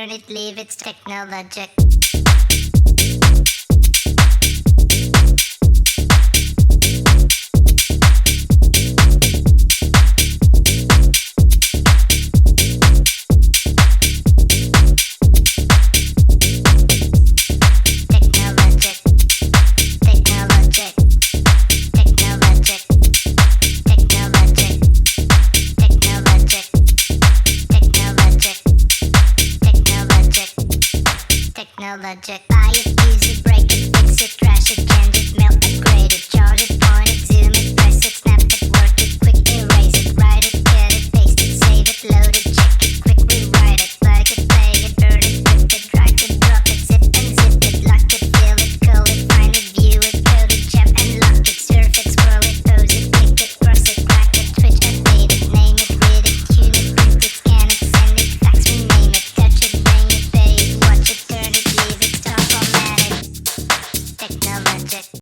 turn it, leave, it's technologic. Technologic. Buy it, use it, break it, fix it, trash it, change it, melt, upgrade it, charge it, point it, zoom it, press it, snap it, work it, quick erase it, write it, cut it, paste it, save it, load it, check it, quick rewrite it, plug it, play it, burn it, rip it, drag it, drop it, zip and zip it, lock it, fill it, call it, find it, view it, code it, jump and lock it, surf it, scroll it, pose it, click it, cross it, crack it, switch, update it, name it, read it, tune it, print it, scan it, send it, fax, rename it, touch it, bring it, pay it, watch it, turn it, leave it, stop, format it. Technologic.